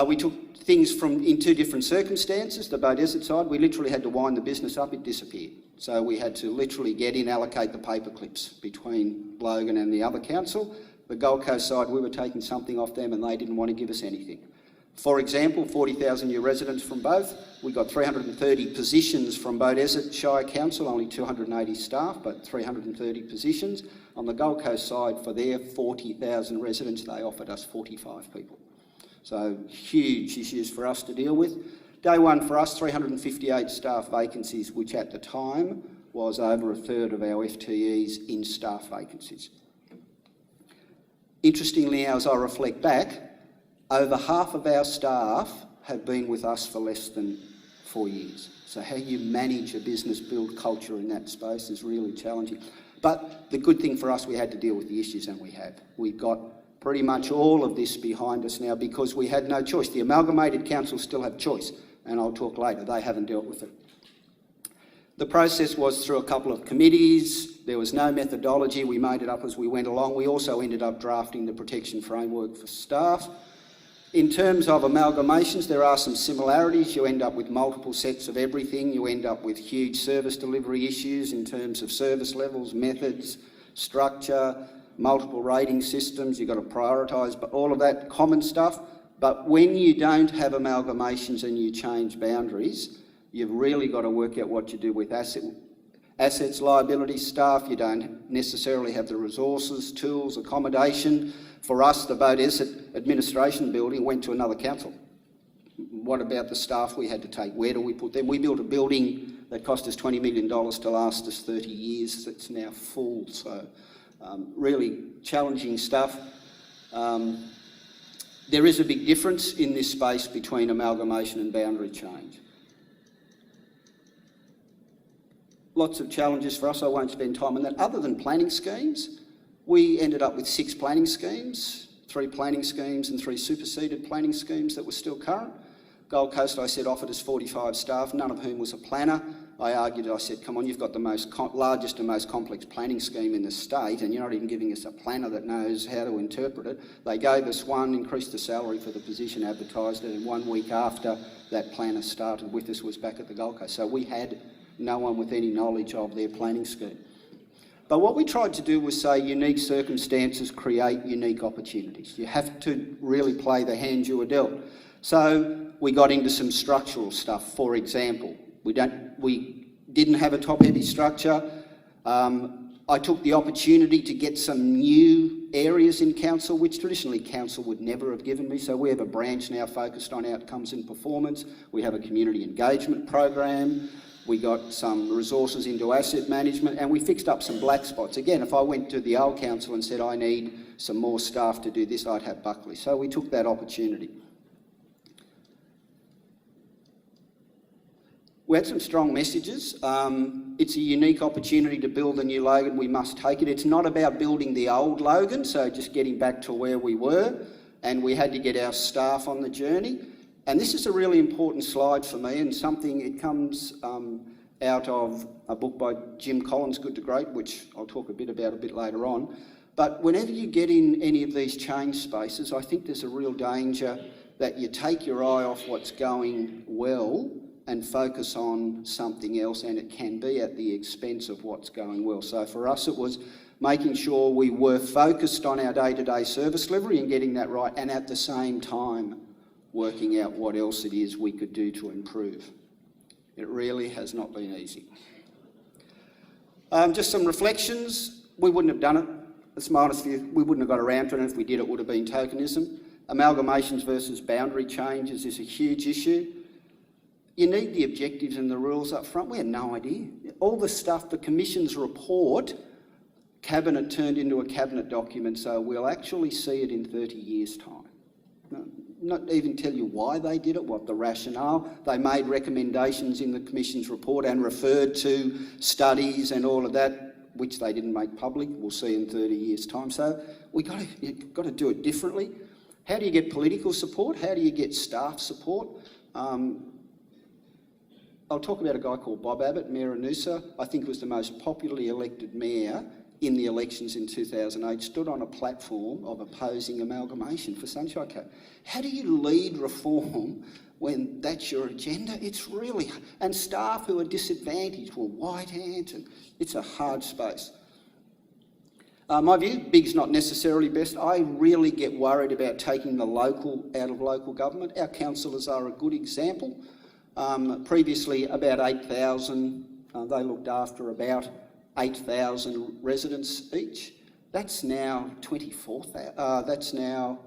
We took things in two different circumstances. The Beaudesert side, we literally had to wind the business up, it disappeared. So we had to literally allocate the paper clips between Logan and the other council. The Gold Coast side, we were taking something off them and they didn't want to give us anything. For example, 40,000 new residents from both. We got 330 positions from Beaudesert Shire Council, only 280 staff, but 330 positions. On the Gold Coast side, for their 40,000 residents, they offered us 45 people. So huge issues for us to deal with. Day one for us, 358 staff vacancies, which at the time was over a third of our FTEs in staff vacancies. Interestingly, as I reflect back, over half of our staff have been with us for less than 4 years. So how you manage a business, build culture in that space is really challenging. But the good thing for us, we had to deal with the issues, and we have. We've got pretty much all of this behind us now because we had no choice. The amalgamated councils still have choice, and I'll talk later. They haven't dealt with it. The process was through a couple of committees. There was no methodology. We made it up as we went along. We also ended up drafting the protection framework for staff. In terms of amalgamations, there are some similarities. You end up with multiple sets of everything. You end up with huge service delivery issues in terms of service levels, methods, structure, multiple rating systems. You've got to prioritise, but all of that common stuff. But when you don't have amalgamations and you change boundaries, you've really got to work out what you do with assets, liabilities, staff. You don't necessarily have the resources, tools, accommodation. For us, the Beaudesert administration building went to another council. What about the staff we had to take? Where do we put them? We built a building that cost us $20 million to last us 30 years. It's now full, so really challenging stuff. There is a big difference in this space between amalgamation and boundary change. Lots of challenges for us. I won't spend time on that. Other than planning schemes, we ended up with 6 planning schemes, 3 planning schemes and 3 superseded planning schemes that were still current. Gold Coast, I said, offered us 45 staff, none of whom was a planner. I argued, I said, come on, you've got the largest and most complex planning scheme in the state and you're not even giving us a planner that knows how to interpret it. They gave us one, increased the salary for the position, advertised it, and 1 week after that planner started with us was back at the Gold Coast. So we had no one with any knowledge of their planning scheme. But what we tried to do was say unique circumstances create unique opportunities. You have to really play the hand you were dealt. So we got into some structural stuff. For example, we didn't have a top-heavy structure. I took the opportunity to get some new areas in council, which traditionally council would never have given me. So we have a branch now focused on outcomes and performance. We have a community engagement program. We got some resources into asset management and we fixed up some black spots. Again, if I went to the old council and said I need some more staff to do this, I'd have Buckley. So we took that opportunity. We had some strong messages. It's a unique opportunity to build a new Logan. We must take it. It's not about building the old Logan, so just getting back to where we were, and we had to get our staff on the journey. And this is a really important slide for me and something, it comes out of a book by Jim Collins, Good to Great, which I'll talk a bit about a bit later on. But whenever you get in any of these change spaces, I think there's a real danger that you take your eye off what's going well and focus on something else, and it can be at the expense of what's going well. So for us, it was making sure we were focused on our day-to-day service delivery and getting that right, and at the same time, working out what else it is we could do to improve. It really has not been easy. Just some reflections. We wouldn't have done it. The smartest view, we wouldn't have got around to it, and if we did, it would have been tokenism. Amalgamations versus boundary changes is a huge issue. You need the objectives and the rules up front. We had no idea. All the stuff, the Commission's report, Cabinet turned into a Cabinet document, so we'll actually see it in 30 years' time. Not even tell you why they did it, what the rationale. They made recommendations in the Commission's report and referred to studies and all of that, which they didn't make public. We'll see in 30 years' time. So you've got to do it differently. How do you get political support? How do you get staff support? I'll talk about a guy called Bob Abbott, Mayor of Noosa. I think was the most popularly elected mayor in the elections in 2008 stood on a platform of opposing amalgamation for Sunshine Coast. How do you lead reform when that's your agenda? It's really... And staff who are disadvantaged were white hands, and it's a hard space. My view, big's not necessarily best. I really get worried about taking the local out of local government. Our councillors are a good example. Previously, about 8,000, they looked after about 8,000 residents each. That's now 24,000. That's now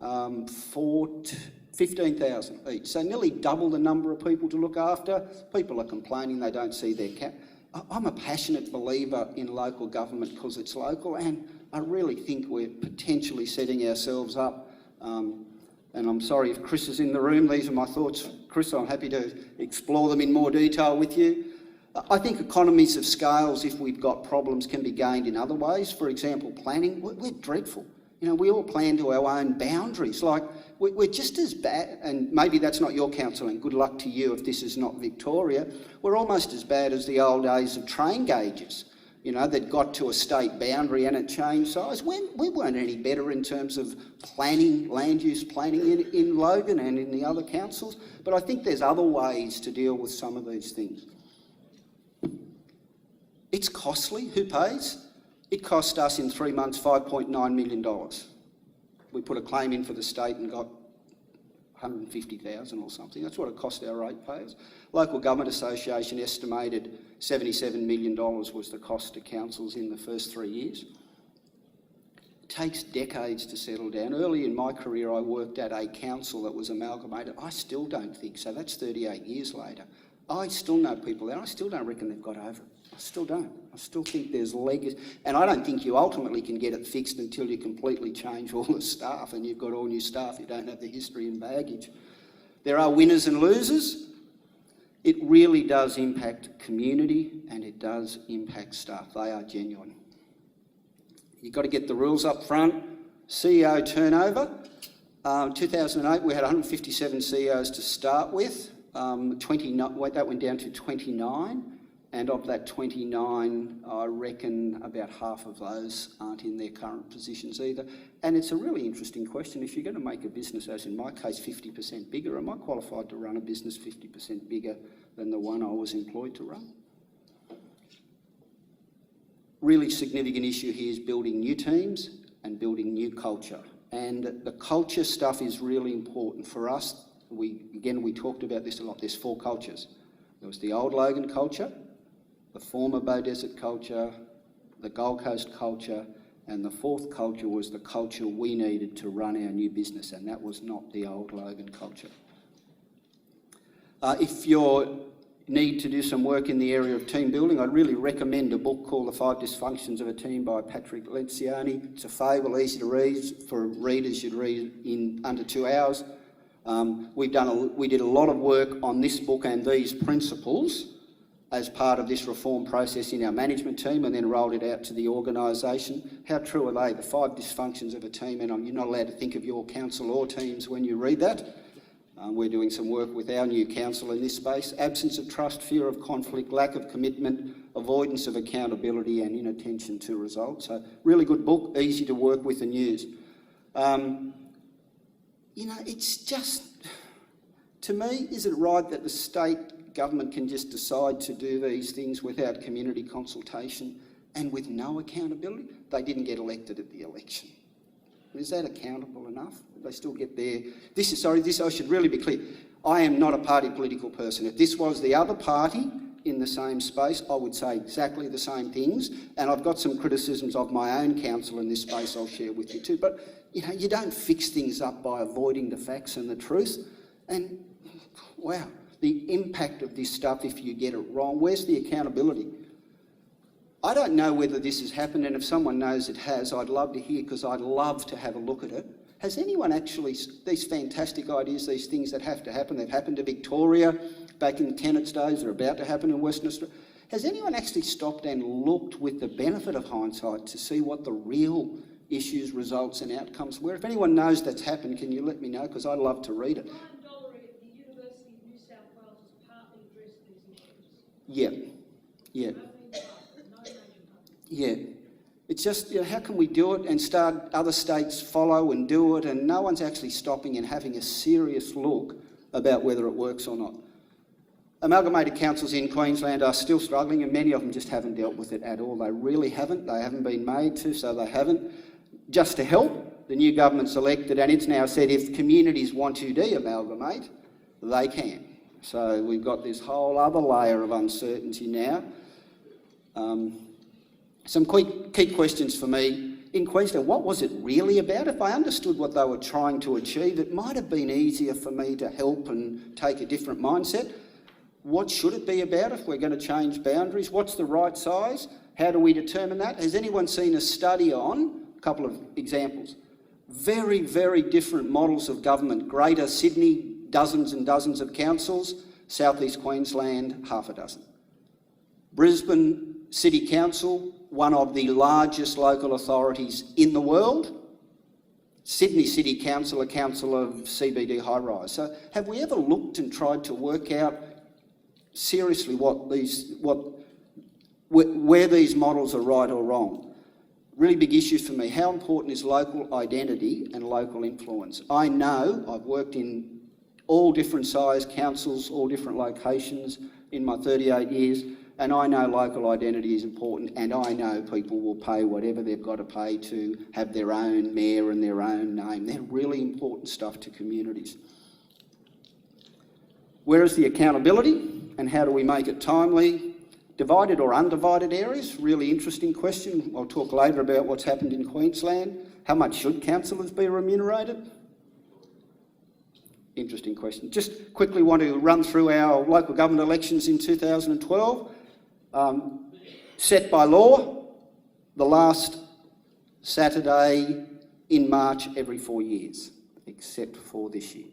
15,000 each. So nearly double the number of people to look after. People are complaining they don't see their cap. I'm a passionate believer in local government because it's local, and I really think we're potentially setting ourselves up. And I'm sorry if Chris is in the room. These are my thoughts. Chris, I'm happy to explore them in more detail with you. I think economies of scales, if we've got problems, can be gained in other ways. For example, planning. We're dreadful. You know, we all plan to our own boundaries. Like, we're just as bad, and maybe that's not your council, and good luck to you if this is not Victoria. We're almost as bad as the old days of train gauges, you know, that got to a state boundary and it changed size. We weren't any better in terms of planning, land use planning in Logan and in the other councils. But I think there's other ways to deal with some of these things. It's costly. Who pays? It cost us in 3 months $5.9 million. We put a claim in for the state and got 150,000 or something. That's what it cost our ratepayers. Local Government Association estimated $77 million was the cost to councils in the first 3 years. It takes decades to settle down. Early in my career, I worked at a council that was amalgamated. I still don't think so. That's 38 years later. I still know people there. I still don't reckon they've got over it. I still don't. I still think there's legacy. And I don't think you ultimately can get it fixed until you completely change all the staff and you've got all new staff. You don't have the history and baggage. There are winners and losers. It really does impact community and it does impact staff. They are genuine. You've got to get the rules up front. CEO turnover. 2008, we had 157 CEOs to start with. 29, that went down to 29. And of that 29, I reckon about half of those aren't in their current positions either. And it's a really interesting question. If you're going to make a business, as in my case, 50% bigger, am I qualified to run a business 50% bigger than the one I was employed to run? Really significant issue here is building new teams and building new culture. And the culture stuff is really important for us. We talked about this a lot. There's 4 cultures. There was the old Logan culture, the former Beaudesert culture, the Gold Coast culture, and the 4th culture was the culture we needed to run our new business, and that was not the old Logan culture. If you need to do some work in the area of team building, I'd really recommend a book called The 5 Dysfunctions of a Team by Patrick Lencioni. It's a fable, easy to read. For readers, you'd read in under 2 hours. We did a lot of work on this book and these principles as part of this reform process in our management team and then rolled it out to the organisation. How true are they? The 5 dysfunctions of a team, and you're not allowed to think of your council or teams when you read that. We're doing some work with our new council in this space. Absence of trust, fear of conflict, lack of commitment, avoidance of accountability and inattention to results. So really good book, easy to work with and use. You know, it's just, to me, is it right that the state government can just decide to do these things without community consultation and with no accountability? They didn't get elected at the election. Is that accountable enough? They still get there. I should really be clear. I am not a party political person. If this was the other party in the same space, I would say exactly the same things. And I've got some criticisms of my own council in this space I'll share with you too. But, you know, you don't fix things up by avoiding the facts and the truth. And, wow, the impact of this stuff if you get it wrong. Where's the accountability? I don't know whether this has happened, and if someone knows it has, I'd love to hear, because I'd love to have a look at it. Has anyone actually, these fantastic ideas, these things that have to happen, they've happened to Victoria back in Kennett's days, they're about to happen in Western Australia. Has anyone actually stopped and looked with the benefit of hindsight to see what the real issues, results and outcomes were? If anyone knows that's happened, can you let me know, because I'd love to read it. Ryan Dollery at the University of New South Wales has partly addressed these issues. Yeah. Yeah. Yeah. It's just, how can we do it and start other states follow and do it, and no one's actually stopping and having a serious look about whether it works or not. Amalgamated councils in Queensland are still struggling, and many of them just haven't dealt with it at all. They really haven't. They haven't been made to, so they haven't. Just to help, the new government's elected, and it's now said if communities want to de-amalgamate, they can. So we've got this whole other layer of uncertainty now. Some key questions for me. In Queensland, what was it really about? If I understood what they were trying to achieve, it might have been easier for me to help and take a different mindset. What should it be about if we're going to change boundaries? What's the right size? How do we determine that? Has anyone seen a study on, a couple of examples, very, very different models of government? Greater Sydney, dozens and dozens of councils. South East Queensland, half a dozen. Brisbane City Council, one of the largest local authorities in the world. Sydney City Council, a council of CBD high-rise. So have we ever looked and tried to work out seriously where these models are right or wrong? Really big issue for me. How important is local identity and local influence? I know, I've worked in all different size councils, all different locations in my 38 years, and I know local identity is important, and I know people will pay whatever they've got to pay to have their own mayor and their own name. They're really important stuff to communities. Where is the accountability, and how do we make it timely? Divided or undivided areas, really interesting question. I'll talk later about what's happened in Queensland. How much should councillors be remunerated? Interesting question. Just quickly want to run through our local government elections in 2012. Set by law, the last Saturday in March every 4 years, except for this year.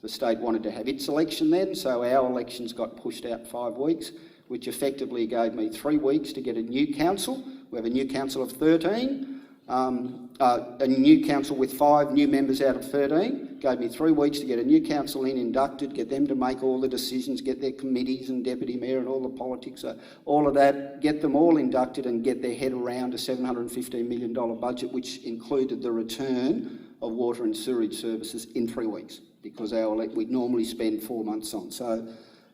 The state wanted to have its election then, so our elections got pushed out 5 weeks, which effectively gave me 3 weeks to get a new council. We have a new council of 13, a new council with 5 new members out of 13. Gave me 3 weeks to get a new council inducted, get them to make all the decisions, get their committees and deputy mayor and all the politics, all of that, get them all inducted and get their head around a $715 million budget, which included the return of water and sewerage services in 3 weeks, because we'd normally spend 4 months on. So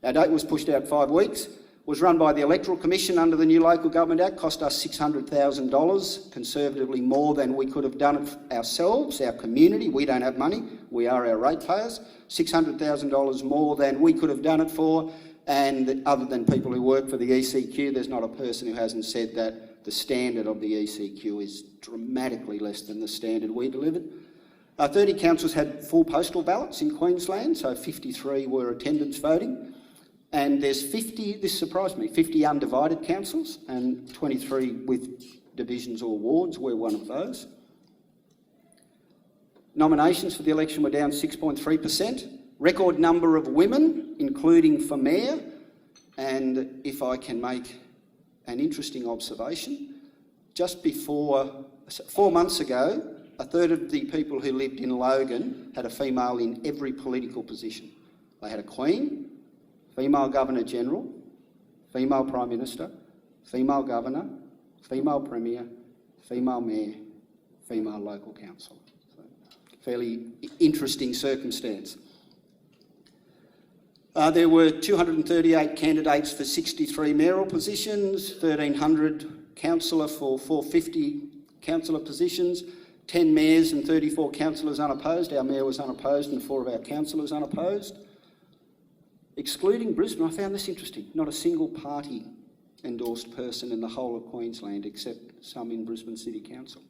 our date was pushed out 5 weeks. Was run by the Electoral Commission under the new Local Government Act, cost us $600,000, conservatively more than we could have done it ourselves, our community. We don't have money, we are our ratepayers. $600,000 more than we could have done it for, and other than people who work for the ECQ, there's not a person who hasn't said that the standard of the ECQ is dramatically less than the standard we delivered. 30 councils had full postal ballots in Queensland, so 53 were attendance voting. And there's 50, this surprised me, 50 undivided councils and 23 with divisions or wards. We're one of those. Nominations for the election were down 6.3%. Record number of women, including for mayor. And if I can make an interesting observation, just before, 4 months ago, a third of the people who lived in Logan had a female in every political position. They had a Queen, female Governor-General, female Prime Minister, female Governor, female Premier, female Mayor, female Local Council. So, fairly interesting circumstance. There were 238 candidates for 63 mayoral positions, 1,300 councillor for 450 councillor positions, 10 mayors and 34 councillors unopposed. Our mayor was unopposed and 4 of our councillors unopposed. Excluding Brisbane, I found this interesting. Not a single party endorsed person in the whole of Queensland except some in Brisbane City Council.